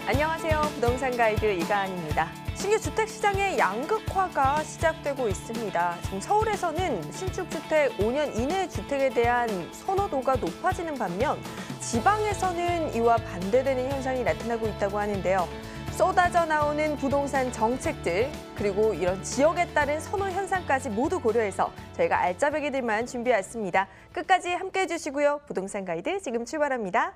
안녕하세요. 부동산 가이드 이가은입니다. 신규 주택 시장의 양극화가 시작되고 있습니다. 지금 서울에서는 신축주택 5년 이내 주택에 대한 선호도가 높아지는 반면 지방에서는 이와 반대되는 현상이 나타나고 있다고 하는데요. 쏟아져 나오는 부동산 정책들, 그리고 이런 지역에 따른 선호 현상까지 모두 고려해서 저희가 알짜배기들만 준비했습니다. 끝까지 함께해 주시고요. 부동산 가이드 지금 출발합니다.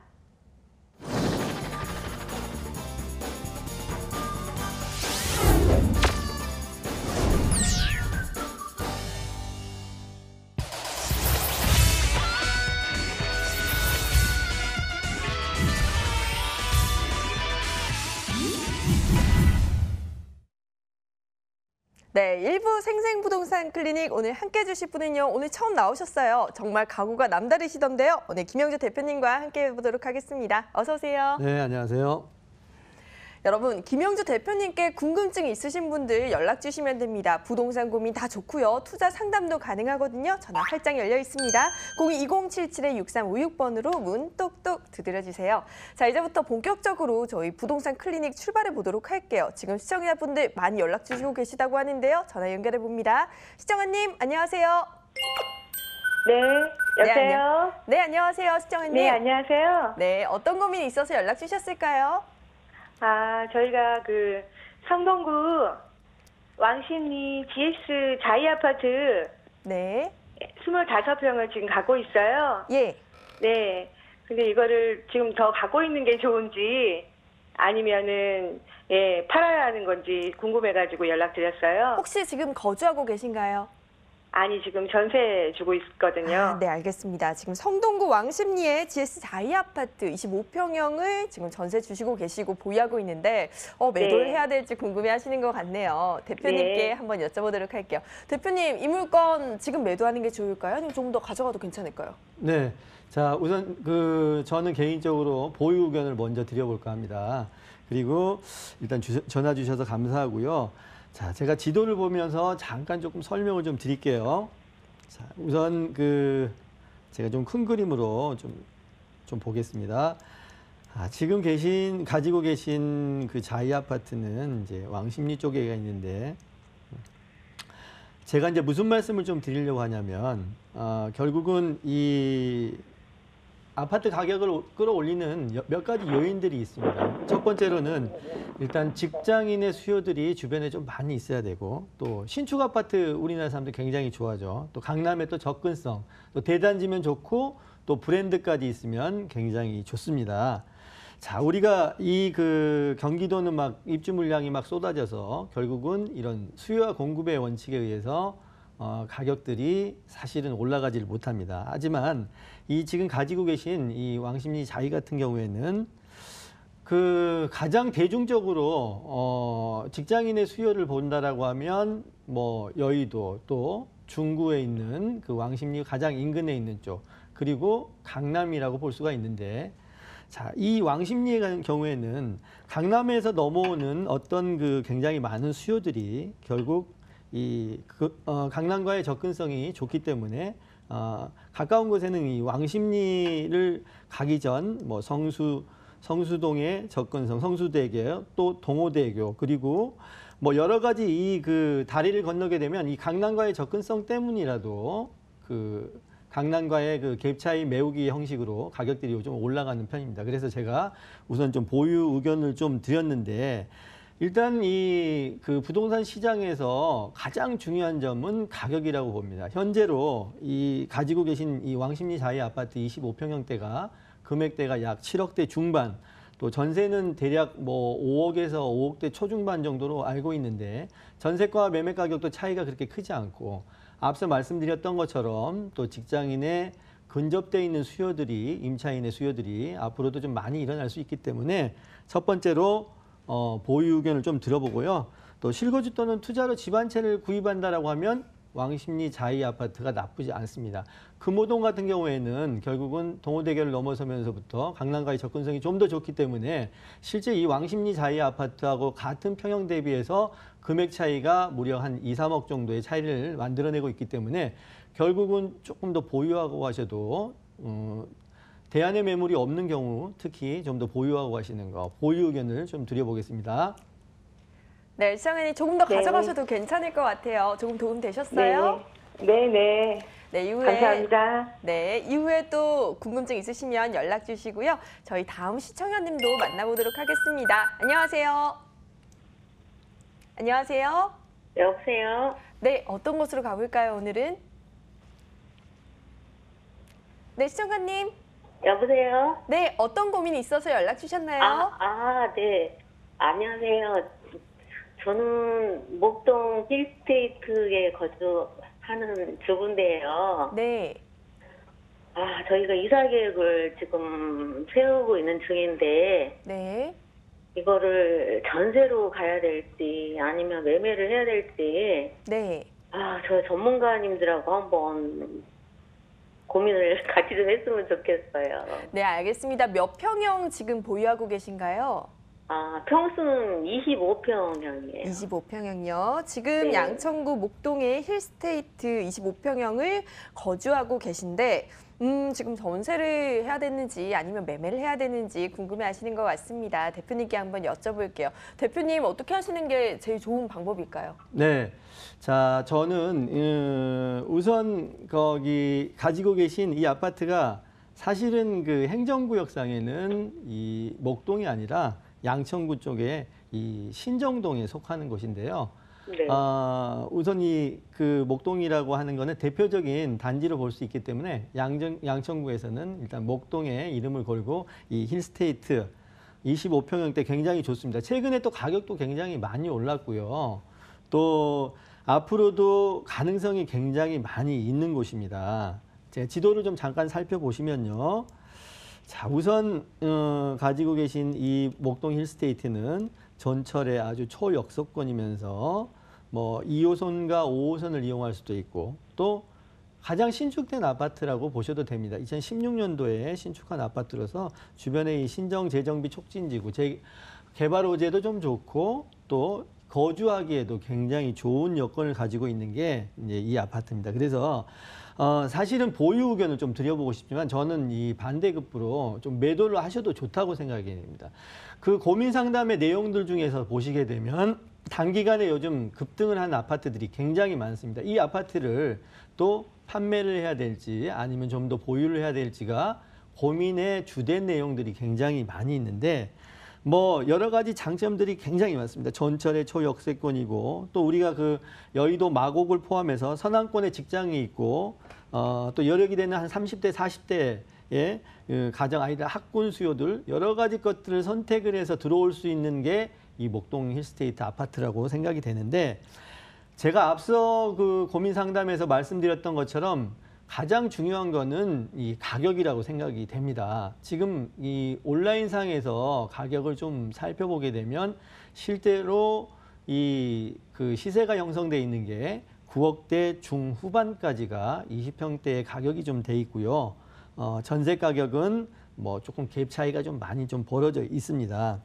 네, 일부 생생부동산 클리닉 오늘 함께 해주실 분은요. 오늘 처음 나오셨어요. 정말 각오가 남다르시던데요. 오늘 김영주 대표님과 함께 해보도록 하겠습니다. 어서 오세요. 네, 안녕하세요. 여러분, 김영주 대표님께 궁금증이 있으신 분들 연락 주시면 됩니다. 부동산 고민 다 좋고요. 투자 상담도 가능하거든요. 전화 활짝 열려 있습니다. 02-2077-6356번으로 문 똑똑 두드려주세요. 자, 이제부터 본격적으로 저희 부동산 클리닉 출발해 보도록 할게요. 지금 시청자분들 많이 연락 주시고 계시다고 하는데요. 전화 연결해 봅니다. 시청자님, 안녕하세요. 네, 여보세요? 네, 안녕하세요, 시청자님. 네, 안녕하세요. 네, 어떤 고민이 있어서 연락 주셨을까요? 저희가 성동구 왕십리 GS 자이 아파트 네. 25평을 지금 갖고 있어요. 예. 네. 근데 이거를 지금 더 갖고 있는 게 좋은지 아니면은 팔아야 하는 건지 궁금해가지고 연락드렸어요. 혹시 지금 거주하고 계신가요? 아니, 지금 전세 주고 있거든요. 네, 알겠습니다. 지금 성동구 왕십리의 GS 자이 아파트 25평형을 지금 전세 주시고 계시고 보유하고 있는데 매도를 네. 해야 될지 궁금해하시는 것 같네요. 대표님께 네. 한번 여쭤보도록 할게요. 대표님, 이 물건 지금 매도하는 게 좋을까요? 아니면 조금 더 가져가도 괜찮을까요? 네, 자 우선 저는 개인적으로 보유 의견을 먼저 드려볼까 합니다. 그리고 일단 전화 주셔서 감사하고요. 자, 제가 지도를 보면서 잠깐 조금 설명을 좀 드릴게요. 자, 우선 제가 좀 큰 그림으로 좀 보겠습니다. 지금 가지고 계신 그 자이 아파트는 이제 왕십리 쪽에 있는데, 제가 이제 무슨 말씀을 좀 드리려고 하냐면, 결국은 이 아파트 가격을 끌어올리는 몇 가지 요인들이 있습니다. 첫 번째로는 일단 직장인의 수요들이 주변에 좀 많이 있어야 되고, 또 신축 아파트 우리나라 사람들 굉장히 좋아하죠. 또 강남의 또 접근성, 또 대단지면 좋고 또 브랜드까지 있으면 굉장히 좋습니다. 자, 우리가 경기도는 막 입주 물량이 막 쏟아져서 결국은 이런 수요와 공급의 원칙에 의해서 가격들이 사실은 올라가지를 못합니다. 하지만 지금 가지고 계신 이 왕십리 자이 같은 경우에는 가장 대중적으로 직장인의 수요를 본다라고 하면 여의도 또 중구에 있는 그 왕십리 가장 인근에 있는 쪽, 그리고 강남이라고 볼 수가 있는데, 자, 이 왕십리의 같은 경우에는 강남에서 넘어오는 어떤 굉장히 많은 수요들이 결국 강남과의 접근성이 좋기 때문에 가까운 곳에는 이 왕십리를 가기 전 성수동의 접근성, 성수대교, 또 동호대교, 그리고 여러 가지 다리를 건너게 되면 이 강남과의 접근성 때문이라도 강남과의 갭 차이 메우기 형식으로 가격들이 요즘 올라가는 편입니다. 그래서 제가 우선 좀 보유 의견을 좀 드렸는데, 일단 부동산 시장에서 가장 중요한 점은 가격이라고 봅니다. 현재로 가지고 계신 이 왕십리 자이 아파트 25평형대가 금액대가 약 7억대 중반, 또 전세는 대략 5억에서 5억대 초중반 정도로 알고 있는데, 전세가 매매 가격도 차이가 그렇게 크지 않고, 앞서 말씀드렸던 것처럼 또 직장인의 근접돼 있는 수요들이, 임차인의 수요들이 앞으로도 좀 많이 일어날 수 있기 때문에 첫 번째로 보유 의견을 좀 들어보고요. 또 실거주 또는 투자로 집 한 채를 구입한다라고 하면 왕십리 자이 아파트가 나쁘지 않습니다. 금호동 같은 경우에는 결국은 동호대교를 넘어서면서부터 강남과의 접근성이 좀 더 좋기 때문에 실제 이 왕십리 자이 아파트하고 같은 평형 대비해서 금액 차이가 무려 한 2, 3억 정도의 차이를 만들어내고 있기 때문에 결국은 조금 더 보유하고 가셔도 대안의 매물이 없는 경우 특히 좀 더 보유하고 가시는 거, 보유 의견을 좀 드려보겠습니다. 네, 시장님 조금 더 네. 가져가셔도 괜찮을 것 같아요. 조금 도움 되셨어요? 네, 네. 네, 이후에 감사합니다. 네, 이후에 또 궁금증 있으시면 연락 주시고요. 저희 다음 시청자님도 만나보도록 하겠습니다. 안녕하세요. 안녕하세요. 여보세요? 네, 어떤 곳으로 가볼까요, 오늘은? 네, 시청자님. 여보세요? 네, 어떤 고민이 있어서 연락 주셨나요? 네. 안녕하세요. 저는 목동 힐스테이트에 거주하는 주부인데요. 네. 저희가 이사 계획을 지금 세우고 있는 중인데, 네. 이거를 전세로 가야 될지 아니면 매매를 해야 될지, 네. 저 전문가님들하고 한번 고민을 같이 좀 했으면 좋겠어요. 네, 알겠습니다. 몇 평형 지금 보유하고 계신가요? 평수는 25평형이에요. 25평형요. 지금 네. 양천구 목동의 힐스테이트 25평형을 거주하고 계신데 지금 전세를 해야 되는지 아니면 매매를 해야 되는지 궁금해하시는 것 같습니다. 대표님께 한번 여쭤볼게요. 대표님 어떻게 하시는 게 제일 좋은 방법일까요? 네. 자, 저는 우선 거기 가지고 계신 이 아파트가 사실은 그 행정구역상에는 이 목동이 아니라 양천구 쪽에 이 신정동에 속하는 곳인데요. 네. 우선 이 그 목동이라고 하는 거는 대표적인 단지로 볼 수 있기 때문에 양천구에서는 일단 목동에 이름을 걸고 이 힐스테이트 25평형대 굉장히 좋습니다. 최근에 또 가격도 굉장히 많이 올랐고요. 또 앞으로도 가능성이 굉장히 많이 있는 곳입니다. 제 지도를 좀 잠깐 살펴보시면요. 자, 우선 가지고 계신 이 목동 힐스테이트는 전철의 아주 초역세권이면서 뭐 2호선과 5호선을 이용할 수도 있고 또 가장 신축된 아파트라고 보셔도 됩니다. 2016년도에 신축한 아파트로서 주변에 이 신정 재정비 촉진지구, 개발 호재도 좀 좋고 또 거주하기에도 굉장히 좋은 여건을 가지고 있는 게 이제 이 아파트입니다. 그래서 사실은 보유 의견을 좀 드려보고 싶지만 저는 이 반대급부로 좀 매도를 하셔도 좋다고 생각이 됩니다. 그 고민 상담의 내용들 중에서 보시게 되면 단기간에 요즘 급등을 한 아파트들이 굉장히 많습니다. 이 아파트를 또 판매를 해야 될지 아니면 좀 더 보유를 해야 될지가 고민의 주된 내용들이 굉장히 많이 있는데 뭐 여러 가지 장점들이 굉장히 많습니다. 전철의 초역세권이고 또 우리가 그 여의도 마곡을 포함해서 서남권에 직장이 있고 또 여력이 되는 한 30대, 40대의 가정 아이들 학군 수요들 여러 가지 것들을 선택을 해서 들어올 수 있는 게 이 목동 힐스테이트 아파트라고 생각이 되는데 제가 앞서 그 고민 상담에서 말씀드렸던 것처럼 가장 중요한 거는 이 가격이라고 생각이 됩니다. 지금 이 온라인상에서 가격을 좀 살펴보게 되면 실제로 이 그 시세가 형성돼 있는 게 9억대 중후반까지가 20평대의 가격이 좀 돼 있고요. 전세 가격은 뭐 조금 갭 차이가 좀 많이 좀 벌어져 있습니다.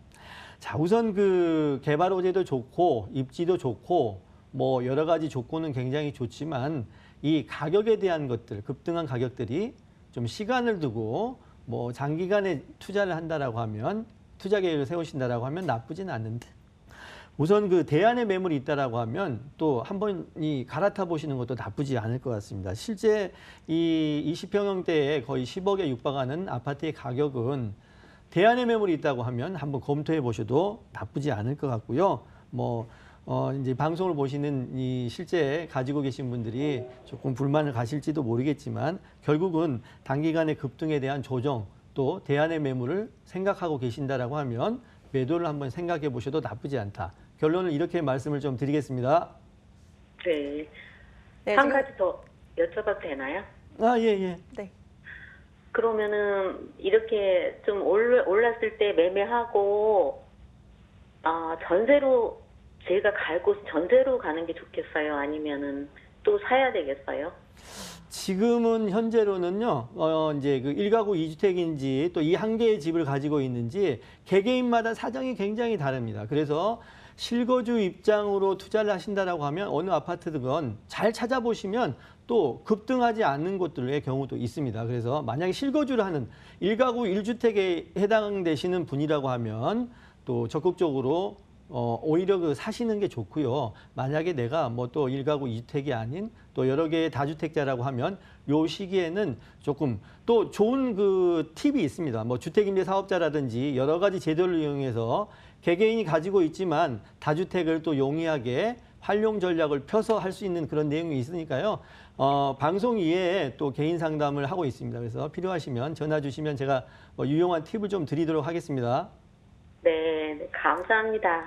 자, 우선 그 개발 호재도 좋고 입지도 좋고 뭐 여러 가지 조건은 굉장히 좋지만 이 가격에 대한 것들, 급등한 가격들이 좀 시간을 두고 뭐 장기간에 투자를 한다라고 하면 투자 계획을 세우신다라고 하면 나쁘진 않는데 우선 그 대안의 매물이 있다라고 하면 또 한번 이 갈아타 보시는 것도 나쁘지 않을 것 같습니다. 실제 이 20평형대에 거의 10억에 육박하는 아파트의 가격은 대안의 매물이 있다고 하면 한번 검토해 보셔도 나쁘지 않을 것 같고요. 뭐 이제 방송을 보시는 이 실제 가지고 계신 분들이 조금 불만을 가실지도 모르겠지만 결국은 단기간의 급등에 대한 조정 또 대안의 매물을 생각하고 계신다라고 하면 매도를 한번 생각해 보셔도 나쁘지 않다. 결론을 이렇게 말씀을 좀 드리겠습니다. 네. 네, 한 지금- 가지 더 여쭤봐도 되나요? 예. 네. 그러면은 이렇게 좀 올랐을 때 매매하고 전세로 제가 갈 곳 전세로 가는 게 좋겠어요? 아니면은 또 사야 되겠어요? 지금은 현재로는요, 이제 그 1가구 2주택인지 또 이 한 개의 집을 가지고 있는지 개개인마다 사정이 굉장히 다릅니다. 그래서 실거주 입장으로 투자를 하신다라고 하면 어느 아파트든 잘 찾아보시면 또 급등하지 않는 곳들의 경우도 있습니다. 그래서 만약에 실거주를 하는 1가구 1주택에 해당되시는 분이라고 하면 또 적극적으로 오히려 사시는 게 좋고요. 만약에 내가 뭐 또 1가구 2주택이 아닌 또 여러 개의 다주택자라고 하면 요 시기에는 조금 또 좋은 팁이 있습니다. 뭐 주택임대 사업자라든지 여러 가지 제도를 이용해서 개개인이 가지고 있지만 다주택을 또 용이하게 활용 전략을 펴서 할 수 있는 그런 내용이 있으니까요. 방송 이외에 또 개인 상담을 하고 있습니다. 그래서 필요하시면 전화 주시면 제가 유용한 팁을 좀 드리도록 하겠습니다. 네, 감사합니다.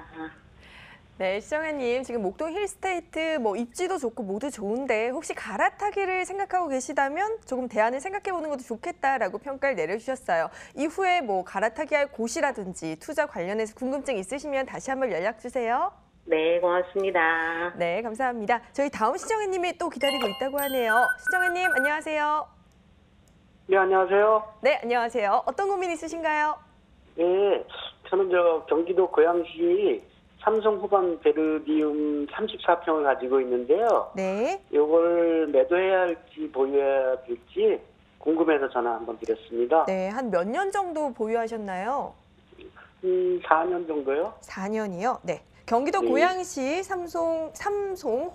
네, 시청자님 지금 목동 힐스테이트 뭐 입지도 좋고 모두 좋은데 혹시 갈아타기를 생각하고 계시다면 조금 대안을 생각해 보는 것도 좋겠다라고 평가를 내려주셨어요. 이후에 뭐 갈아타기 할 곳이라든지 투자 관련해서 궁금증 있으시면 다시 한번 연락 주세요. 네, 고맙습니다. 네, 감사합니다. 저희 다음 시청자님이 또 기다리고 있다고 하네요. 시청자님 안녕하세요. 네, 안녕하세요. 네, 안녕하세요. 어떤 고민 있으신가요? 네, 저는 경기도 고양시 삼성 후반 베르디움 34평을 가지고 있는데요. 네. 이걸 매도해야 할지 보유해야 될지 궁금해서 전화 한번 드렸습니다. 네, 한 몇 년 정도 보유하셨나요? 4년 정도요? 4년이요? 네. 경기도 네. 고양시 삼송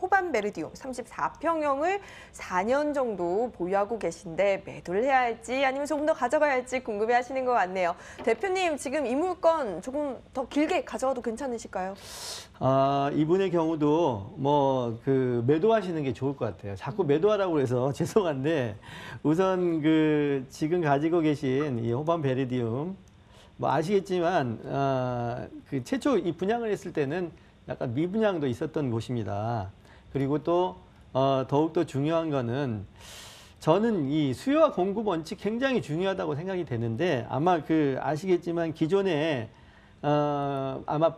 호반 베르디움 34평형을 4년 정도 보유하고 계신데 매도를 해야 할지 아니면 조금 더 가져가야 할지 궁금해하시는 것 같네요. 대표님 지금 이 물건 조금 더 길게 가져가도 괜찮으실까요? 이분의 경우도 매도하시는 게 좋을 것 같아요. 자꾸 매도하라고 해서 죄송한데 우선 지금 가지고 계신 이 호반 베르디움 아시겠지만 최초 이 분양을 했을 때는 약간 미분양도 있었던 곳입니다. 그리고 또 더욱더 중요한 거는 저는 이 수요와 공급 원칙 굉장히 중요하다고 생각이 되는데 아마 아시겠지만 기존에 아마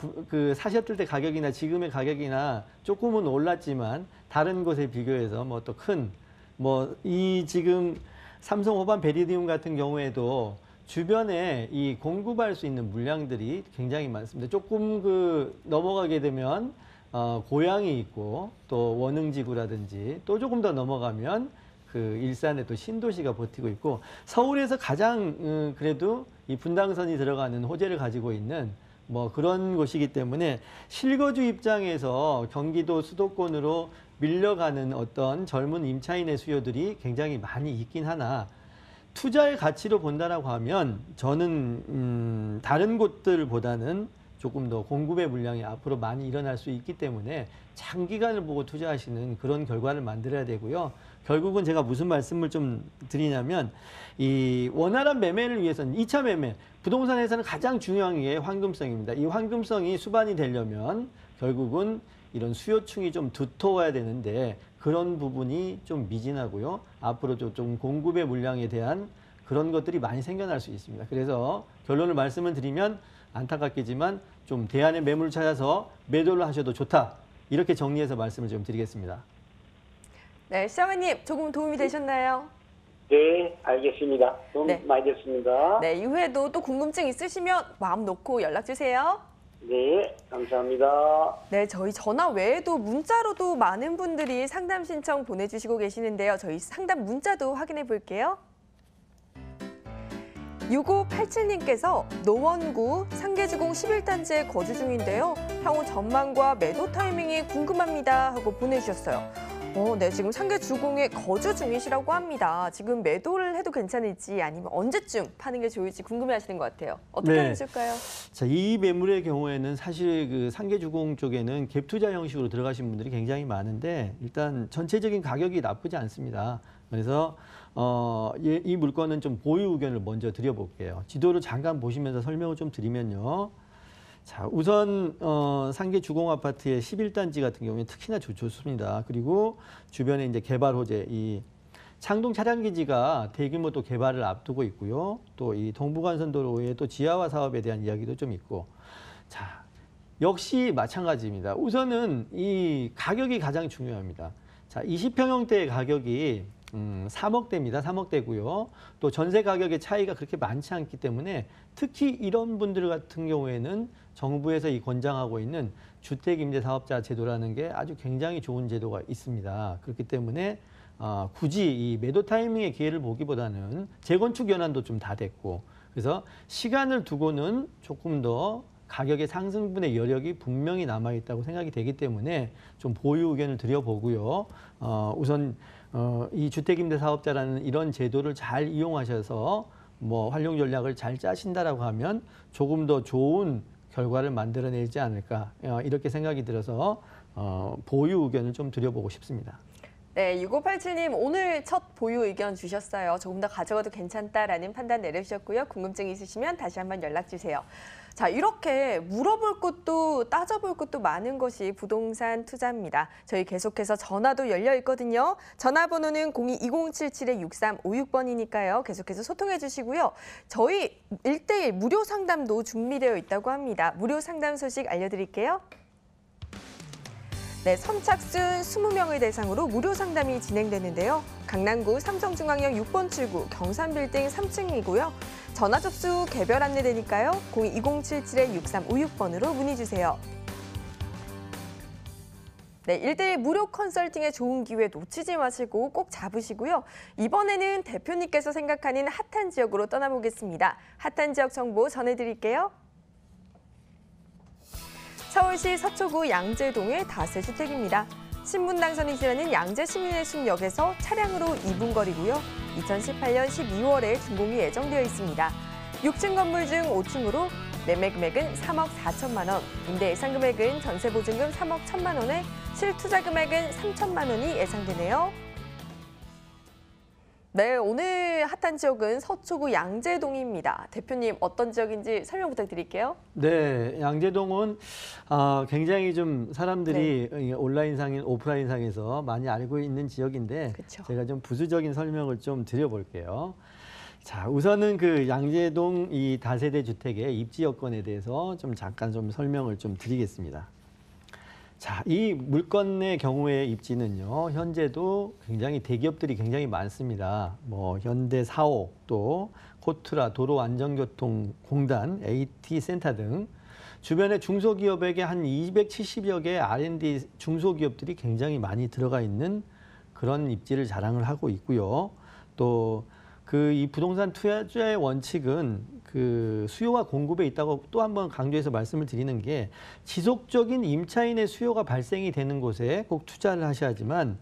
사셨을 때 가격이나 지금의 가격이나 조금은 올랐지만 다른 곳에 비교해서 또 큰 이 지금 삼성 호반 베리디움 같은 경우에도 주변에 이 공급할 수 있는 물량들이 굉장히 많습니다. 조금 넘어가게 되면 고양이 있고 또 원흥지구라든지 또 조금 더 넘어가면 일산에 또 신도시가 버티고 있고 서울에서 가장 그래도 이 분당선이 들어가는 호재를 가지고 있는 그런 곳이기 때문에 실거주 입장에서 경기도 수도권으로 밀려가는 어떤 젊은 임차인의 수요들이 굉장히 많이 있긴 하나 투자의 가치로 본다라고 하면 저는 다른 곳들보다는 조금 더 공급의 물량이 앞으로 많이 일어날 수 있기 때문에 장기간을 보고 투자하시는 그런 결과를 만들어야 되고요. 결국은 제가 무슨 말씀을 좀 드리냐면 이 원활한 매매를 위해서는 2차 매매, 부동산에서는 가장 중요한 게 황금성입니다. 이 황금성이 수반이 되려면 결국은 이런 수요층이 좀 두터워야 되는데 그런 부분이 좀 미진하고요. 앞으로 좀 공급의 물량에 대한 그런 것들이 많이 생겨날 수 있습니다. 그래서 결론을 말씀을 드리면 안타깝겠지만 좀 대안의 매물을 찾아서 매도를 하셔도 좋다. 이렇게 정리해서 말씀을 좀 드리겠습니다. 네, 시청자님 조금 도움이 되셨나요? 네, 알겠습니다. 도움 네. 많이 됐습니다. 네, 이후에도 또 궁금증 있으시면 마음 놓고 연락 주세요. 네, 감사합니다. 네, 저희 전화 외에도 문자로도 많은 분들이 상담 신청 보내주시고 계시는데요. 저희 상담 문자도 확인해 볼게요. 6587님께서 노원구 상계주공 11단지에 거주 중인데요. 향후 전망과 매도 타이밍이 궁금합니다 하고 보내주셨어요. 네, 지금 상계주공에 거주 중이시라고 합니다. 지금 매도를 해도 괜찮을지 아니면 언제쯤 파는 게 좋을지 궁금해하시는 것 같아요. 어떻게 네. 하면 좋을까요? 자, 이 매물의 경우에는 사실 상계주공 쪽에는 갭 투자 형식으로 들어가신 분들이 굉장히 많은데 일단 전체적인 가격이 나쁘지 않습니다. 그래서 이 물건은 좀 보유 의견을 먼저 드려볼게요. 지도를 잠깐 보시면서 설명을 좀 드리면요. 자, 우선 상계 주공 아파트의 11단지 같은 경우에 특히나 좋습니다. 그리고 주변에 이제 개발 호재, 이 창동 차량기지가 대규모 또 개발을 앞두고 있고요. 또 이 동부간선도로의 또 지하화 사업에 대한 이야기도 좀 있고. 자, 역시 마찬가지입니다. 우선은 이 가격이 가장 중요합니다. 자, 20평형대의 가격이 3억대입니다. 3억대고요. 또 전세 가격의 차이가 그렇게 많지 않기 때문에 특히 이런 분들 같은 경우에는 정부에서 이 권장하고 있는 주택임대사업자 제도라는 게 아주 굉장히 좋은 제도가 있습니다. 그렇기 때문에 굳이 이 매도 타이밍의 기회를 보기보다는 재건축 연한도 좀 다 됐고 그래서 시간을 두고는 조금 더 가격의 상승분의 여력이 분명히 남아있다고 생각이 되기 때문에 좀 보유 의견을 드려보고요. 우선 이 주택임대사업자라는 이런 제도를 잘 이용하셔서 뭐 활용 전략을 잘 짜신다라고 하면 조금 더 좋은 결과를 만들어내지 않을까 이렇게 생각이 들어서 보유 의견을 좀 드려보고 싶습니다. 네, 6587님 오늘 첫 보유 의견 주셨어요. 조금 더 가져가도 괜찮다라는 판단 내려주셨고요. 궁금증 있으시면 다시 한번 연락 주세요. 자, 이렇게 물어볼 것도 따져볼 것도 많은 것이 부동산 투자입니다. 저희 계속해서 전화도 열려 있거든요. 전화번호는 02-2077-6356번이니까요. 계속해서 소통해 주시고요. 저희 1:1 무료 상담도 준비되어 있다고 합니다. 무료 상담 소식 알려드릴게요. 네, 선착순 20명을 대상으로 무료 상담이 진행되는데요. 강남구 삼성중앙역 6번 출구 경산빌딩 3층이고요. 전화 접수 개별 안내되니까요. 02-2077-6356번으로 문의 주세요. 네, 1:1 무료 컨설팅의 좋은 기회 놓치지 마시고 꼭 잡으시고요. 이번에는 대표님께서 생각하는 핫한 지역으로 떠나보겠습니다. 핫한 지역 정보 전해드릴게요. 서울시 서초구 양재동의 다세주택입니다. 신분 당선이 지나는 양재시민의 숲역에서 차량으로 2분 거리고요. 2018년 12월에 준공이 예정되어 있습니다. 6층 건물 중 5층으로 매매 금액은 3억 4천만 원, 임대 예상 금액은 전세 보증금 3억 1천만 원에 실투자 금액은 3천만 원이 예상되네요. 네, 오늘 핫한 지역은 서초구 양재동입니다. 대표님 어떤 지역인지 설명 부탁드릴게요. 네, 양재동은 굉장히 좀 사람들이 온라인상인 오프라인상에서 많이 알고 있는 지역인데 그쵸. 제가 좀 부수적인 설명을 좀 드려볼게요. 자, 우선은 그 양재동 이 다세대 주택의 입지 여건에 대해서 좀 잠깐 좀 설명을 좀 드리겠습니다. 자, 이 물건의 경우의 입지는요, 현재도 굉장히 대기업들이 굉장히 많습니다. 뭐 현대사옥, 또 코트라, 도로안전교통공단, AT센터 등 주변에 중소기업에게 한 270여 개의 R&D 중소기업들이 굉장히 많이 들어가 있는 그런 입지를 자랑을 하고 있고요. 또 그 이 부동산 투자의 원칙은 그 수요와 공급에 있다고 또 한 번 강조해서 말씀을 드리는 게 지속적인 임차인의 수요가 발생이 되는 곳에 꼭 투자를 하셔야지만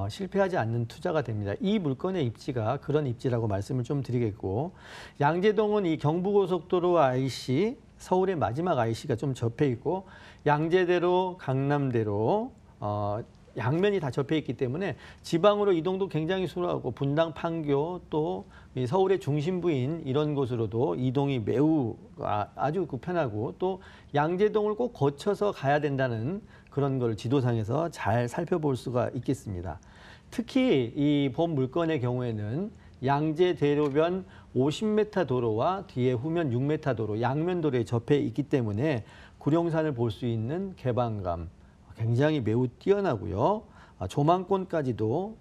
실패하지 않는 투자가 됩니다. 이 물건의 입지가 그런 입지라고 말씀을 좀 드리겠고, 양재동은 이 경부고속도로 IC, 서울의 마지막 IC가 좀 접해 있고 양재대로, 강남대로 양면이 다 접해 있기 때문에 지방으로 이동도 굉장히 수월하고 분당, 판교 또 서울의 중심부인 이런 곳으로도 이동이 매우 아주 편하고 또 양재동을 꼭 거쳐서 가야 된다는 그런 걸 지도상에서 잘 살펴볼 수가 있겠습니다. 특히 이 본 물건의 경우에는 양재대로변 50m 도로와 뒤에 후면 6m 도로, 양면 도로에 접해 있기 때문에 구룡산을 볼 수 있는 개방감 굉장히 매우 뛰어나고요. 조망권까지도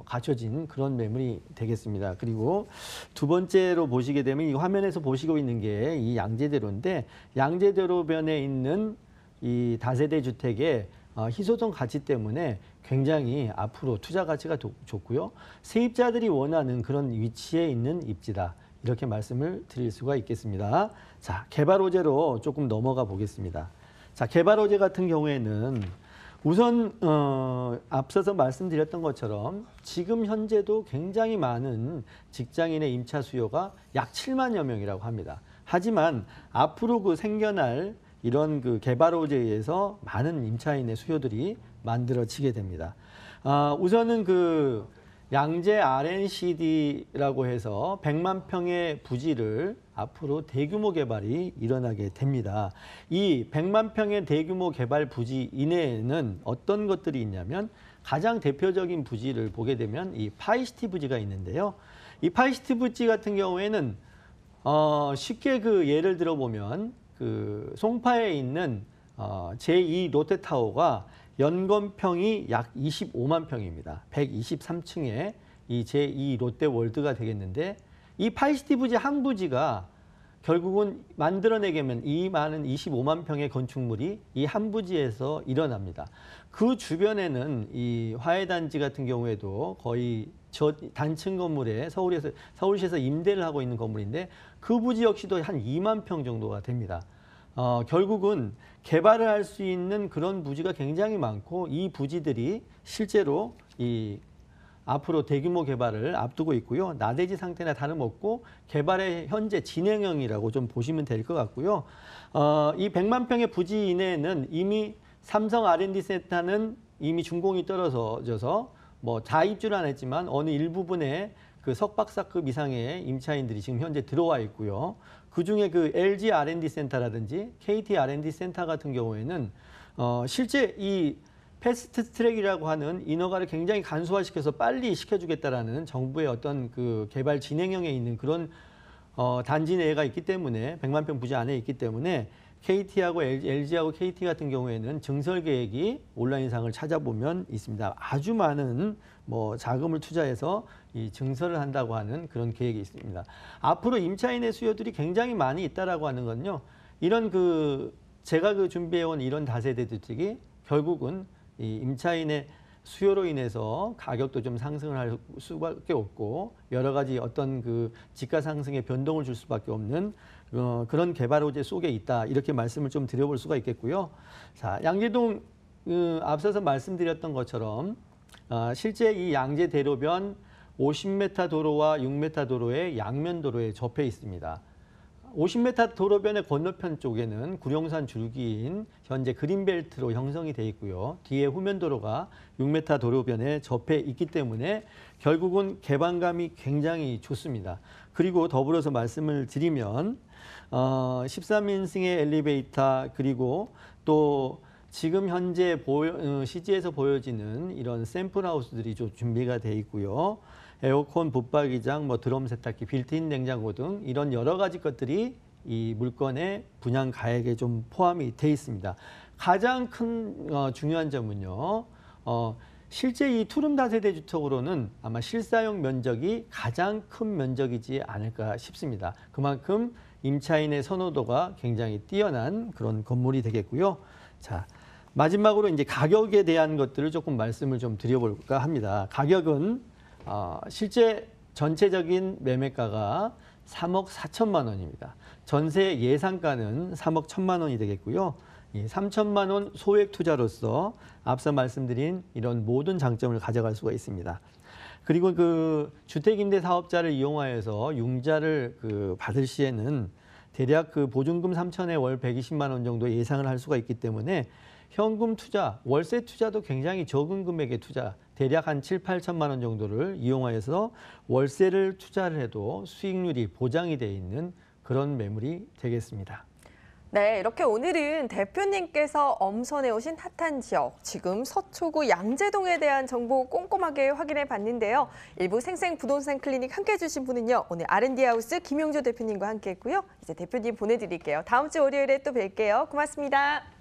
갖춰진 그런 매물이 되겠습니다. 그리고 두 번째로 보시게 되면 이 화면에서 보시고 있는 게 이 양재대로인데, 양재대로변에 있는 이 다세대 주택의 희소성 가치 때문에 굉장히 앞으로 투자 가치가 좋고요. 세입자들이 원하는 그런 위치에 있는 입지다. 이렇게 말씀을 드릴 수가 있겠습니다. 자, 개발 호재로 조금 넘어가 보겠습니다. 자, 개발 호재 같은 경우에는 우선 앞서서 말씀드렸던 것처럼 지금 현재도 굉장히 많은 직장인의 임차 수요가 약 7만여 명이라고 합니다. 하지만 앞으로 그 생겨날 이런 그 개발 호재에 의해서 많은 임차인의 수요들이 만들어지게 됩니다. 우선은 그 양재 RNCD라고 해서 100만 평의 부지를 앞으로 대규모 개발이 일어나게 됩니다. 이 100만 평의 대규모 개발 부지 이내에는 어떤 것들이 있냐면 가장 대표적인 부지를 보게 되면 이 파이시티 부지가 있는데요. 이 파이시티 부지 같은 경우에는 쉽게 그 예를 들어보면 그 송파에 있는 제2 롯데타워가 연건평이 약 25만 평입니다. 123층에 이 제2 롯데월드가 되겠는데 이 파이시티 부지 한 부지가 결국은 만들어내려면 이 많은 25만 평의 건축물이 이 한 부지에서 일어납니다. 그 주변에는 이 화훼단지 같은 경우에도 거의 단층 건물에 서울시에서 임대를 하고 있는 건물인데 그 부지 역시도 한 2만 평 정도가 됩니다. 결국은 개발을 할 수 있는 그런 부지가 굉장히 많고 이 부지들이 실제로 이 앞으로 대규모 개발을 앞두고 있고요. 나대지 상태나 다름없고 개발의 현재 진행형이라고 좀 보시면 될 것 같고요. 이 100만 평의 부지 이내에는 이미 삼성 R&D 센터는 이미 준공이 떨어져서 뭐 자입주는 안 했지만 어느 일부분에 그 석박사급 이상의 임차인들이 지금 현재 들어와 있고요. 그중에 그 LG R&D 센터라든지 KT R&D 센터 같은 경우에는 실제 이 패스트 트랙이라고 하는 인허가를 굉장히 간소화시켜서 빨리 시켜주겠다라는 정부의 어떤 그 개발 진행형에 있는 그런 단지 내가 있기 때문에 100만 평 부지 안에 있기 때문에 KT하고 LG하고 KT 같은 경우에는 증설 계획이 온라인상을 찾아보면 있습니다. 아주 많은 뭐 자금을 투자해서 이 증설을 한다고 하는 그런 계획이 있습니다. 앞으로 임차인의 수요들이 굉장히 많이 있다라고 하는 건요. 이런 제가 준비해온 이런 다세대 주택이 결국은 이 임차인의 수요로 인해서 가격도 좀 상승을 할 수밖에 없고 여러 가지 어떤 그 지가 상승에 변동을 줄 수밖에 없는 그런 개발 호재 속에 있다 이렇게 말씀을 좀 드려볼 수가 있겠고요. 자, 양재동 앞서서 말씀드렸던 것처럼 실제 이 양재 대로변 50m 도로와 6m 도로의 양면 도로에 접해 있습니다. 50m 도로변의 건너편 쪽에는 구룡산 줄기인 현재 그린벨트로 형성이 돼 있고요. 뒤에 후면도로가 6m 도로변에 접해 있기 때문에 결국은 개방감이 굉장히 좋습니다. 그리고 더불어서 말씀을 드리면 13인승의 엘리베이터 그리고 또 지금 현재 CG에서 보여지는 이런 샘플 하우스들이 좀 준비가 돼 있고요. 에어컨, 붙박이장, 뭐 드럼 세탁기, 빌트인 냉장고 등 이런 여러 가지 것들이 이 물건의 분양 가액에 좀 포함이 돼 있습니다. 가장 큰 중요한 점은요. 실제 이 투룸 다세대 주택으로는 아마 실사용 면적이 가장 큰 면적이지 않을까 싶습니다. 그만큼 임차인의 선호도가 굉장히 뛰어난 그런 건물이 되겠고요. 자, 마지막으로 이제 가격에 대한 것들을 조금 말씀을 좀 드려볼까 합니다. 가격은 실제 전체적인 매매가가 3억 4천만 원입니다. 전세 예상가는 3억 1천만 원이 되겠고요. 이 3천만 원 소액 투자로서 앞서 말씀드린 이런 모든 장점을 가져갈 수가 있습니다. 그리고 그 주택임대 사업자를 이용하여서 융자를 받을 시에는 대략 그 보증금 3천에 월 120만 원 정도 예상을 할 수가 있기 때문에 현금 투자, 월세 투자도 굉장히 적은 금액의 투자, 대략 한 7, 8천만 원 정도를 이용하여서 월세를 투자를 해도 수익률이 보장이 돼 있는 그런 매물이 되겠습니다. 네, 이렇게 오늘은 대표님께서 엄선해 오신 핫한 지역, 지금 서초구 양재동에 대한 정보 꼼꼼하게 확인해 봤는데요. 일부 생생부동산 클리닉 함께해 주신 분은요. 오늘 R&D 하우스 김용조 대표님과 함께했고요. 이제 대표님 보내드릴게요. 다음 주 월요일에 또 뵐게요. 고맙습니다.